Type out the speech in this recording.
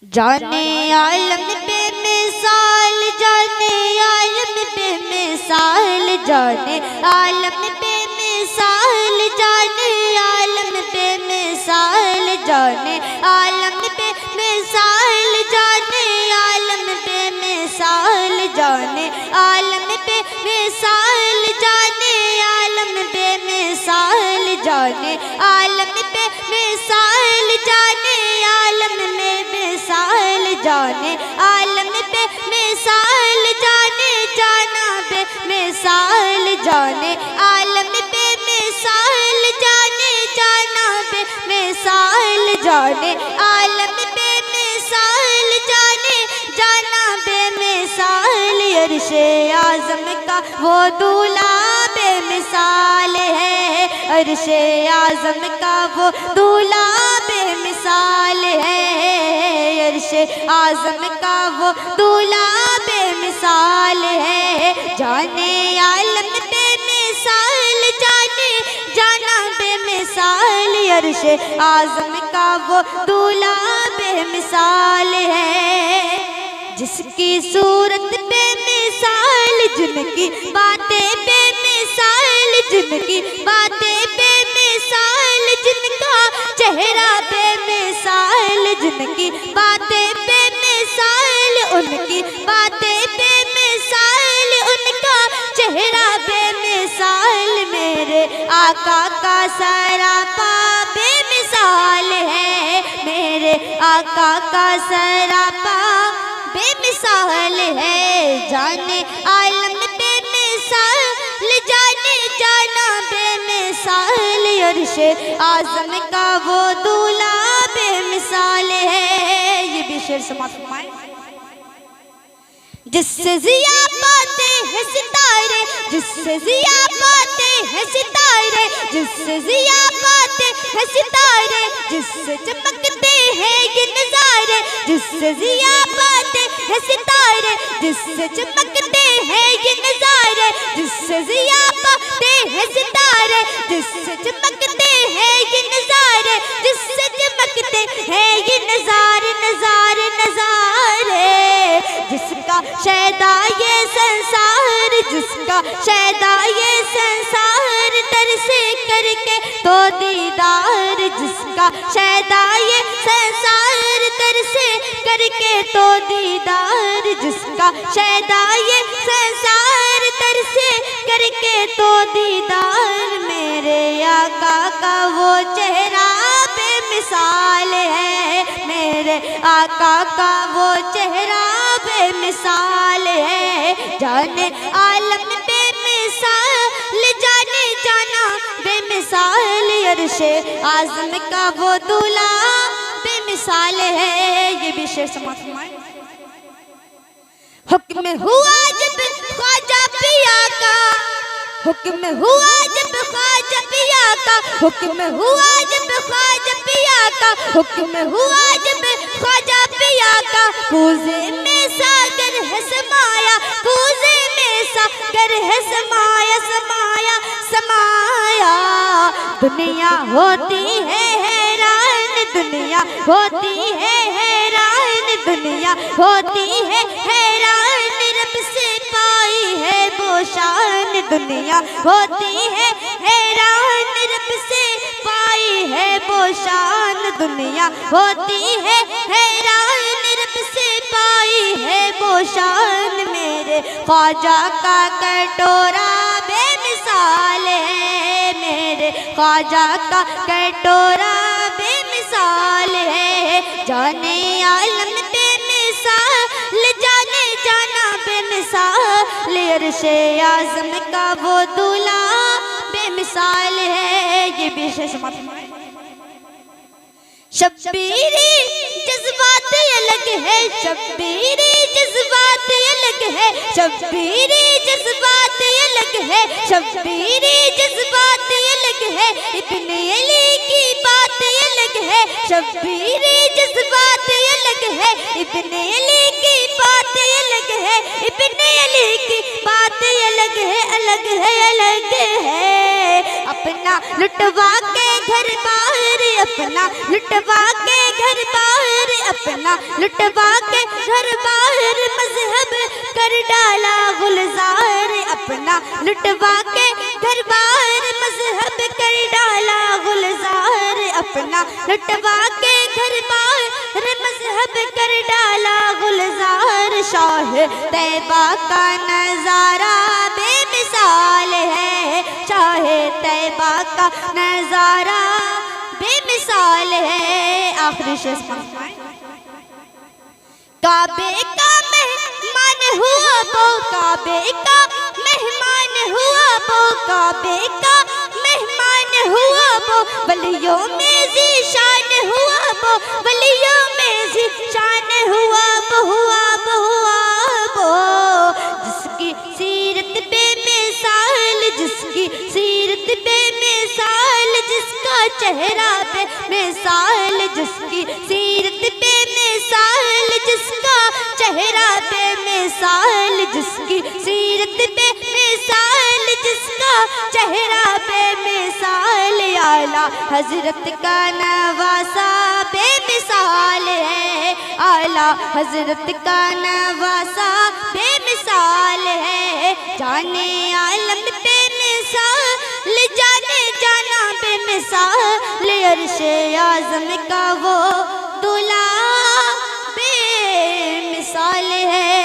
جانے عالم بے مثال، جانے عالم بے مثال، جانے عالم بے مثال، جانے عالم بے مثال، جانے عالم بے مثال، جانے عالم بے مثال، جانے عالم بے مثال، جانے عالم بے مثال، جانے عالم بے مثال، جانے عالم میں مثال، جانے عالم بے مثال، جانے جانا بے مثال، جانے عالم بے مثال، جانے جانا بے مثال، جانے عالم بے مثال، جانے جانا بے مثال، عرش اعظم کا وہ دولہا بے مثال ہے، عرش اعظم کا وہ دولہا بے مثال ہے، عرش اعظم کا وہ دولہا بے مثال ہے، جانے عالم بے مثال، جانے جانا بے مثال، عرش اعظم کا وہ دولہا بے مثال ہے، جس کی صورت بے مثال، جن کی باتیں بے مثال، جن کی باتیں بے مثال، جن کا چہرہ بے مثال، جن کی باتیں بے مثال، ان کی باتیں بے مثال، ان کا چہرہ بے مثال، میرے آقا کا سراپا بے مثال ہے، میرے آقا کا سراپا بے مثال ہے، جانے عالم بے مثال، جانے جانا بے مثال، عرش اعظم کا وہ دولہا بے مثال ہے، یہ بھی شعر سماعت فرمائیں۔ جس سے ضیاء پاتے ہیں ستارے، جس سے ضیاء پاتے ہیں ستارے، جس سے ضیاء پاتے ہیں ستارے، جس سے چمکتے ہیں یہ نظارے، جس سے ضیاء پاتے ہیں ستارے، جس سے چمکتے ہیں یہ نظارے، جس سے ضیاء پاتے ہیں ستارے، جس سے چمکتے ہیں یہ نظارے، جس سے چمکتے ہیں یہ نظارے، نظارے نظارے، جس کا شیدا یہ سنسار، جس کا شیدا یہ سنسار، ترسے کر کے تو دیدار، جس کا شیدا یہ سنسار، ترسے کر کے تو دیدار، جس کا شیدا یہ سنسار، ترسے کر کے تو دیدار، میرے آقا کا وہ چہرہ بے مثال ہے، میرے آقا کا وہ چہرہ بے مثال ہے، جانے عالم بے مثال، جانے جانا بے مثال، عرش اعظم کا وہ دولہا بے مثال ہے، یہ بھی شعر سماعت فرمائیں۔ حکم ہوا جب خواجہ پیا کا، حکم ہوا جب خواجہ پیا کا، حکم ہوا جب خواجہ پیا کا، حکم ہوا جب خواجہ پیا کا، کوزے میں ساگر ہے سمایا، کوزے میں ساگر ہے سمایا، سمایا سمایا، دنیا ہوتی ہے حیران، دنیا ہوتی ہے حیران، دنیا ہوتی ہے حیران، رب سے پائی ہے وہ شان، دنیا ہوتی ہے حیران، رب سے پائی ہے وہ شان، دنیا ہوتی ہے حیران، رب سے پائی ہے وہ شان، میرے خواجہ کا کٹورا بے مثال ہے، میرے خواجہ کا کٹورا بے مثال ہے، جانے عالم بے مثال، جانے جانا بے مثال، عرش اعظم کا وہ دولہا بے مثال ہے، یہ بھی شعر سماعت فرمائیں۔ شبیری جذبات الگ ہے، شبیری جذبات الگ ہے، شبیری جذبات الگ ہے، شبیری جذبات الگ ہے، ابن علی کی بات الگ ہے، شبیری جذبات الگ ہے، ابن علی کی بات الگ ہے، ابن علی کی بات الگ ہے، الگ ہے، الگ ہے، اپنا لٹوا کے گھر بار، اپنا لٹوا کے گھر باہر، اپنا لٹوا کے گھر باہر مذہب کر ڈالا گلزار، اپنا لٹوا کے گھر باہر مذہب کر ڈالا گلزار، اپنا لٹوا کے گھر باہر مذہب کر ڈالا گلزار۔ شاہ طیبہ کا نظارہ بے مثال ہے، شاہ طیبہ کا نظارہ بے مثال ہے۔ آخری شعر کعبے کا مہمان ہوا وہ، کعبے کا مہمان ہوا وہ، کعبے کا مہمان ہوا وہ، ولیوں میں ذیشان ہوا وہ، ولیوں میں ذیشان ہوا وہ، ہوا وہ، ہوا وہ، جس کی سیرت بے مثال، جس کی سیرت بے مثال، جس کا چہرہ بے مثال، جس کی سیرت بے مثال، جس کا چہرہ بے مثال، جس کی سیرت بے مثال، جس کا چہرہ بے مثال، اعلیٰ حضرت کا نواسہ بے مثال ہے، اعلیٰ حضرت کا نواسہ بے مثال ہے۔ جانے عالم بے مثال، جانے جانا بے مثال، عرش اعظم کا وہ دلہا بے مثال ہے۔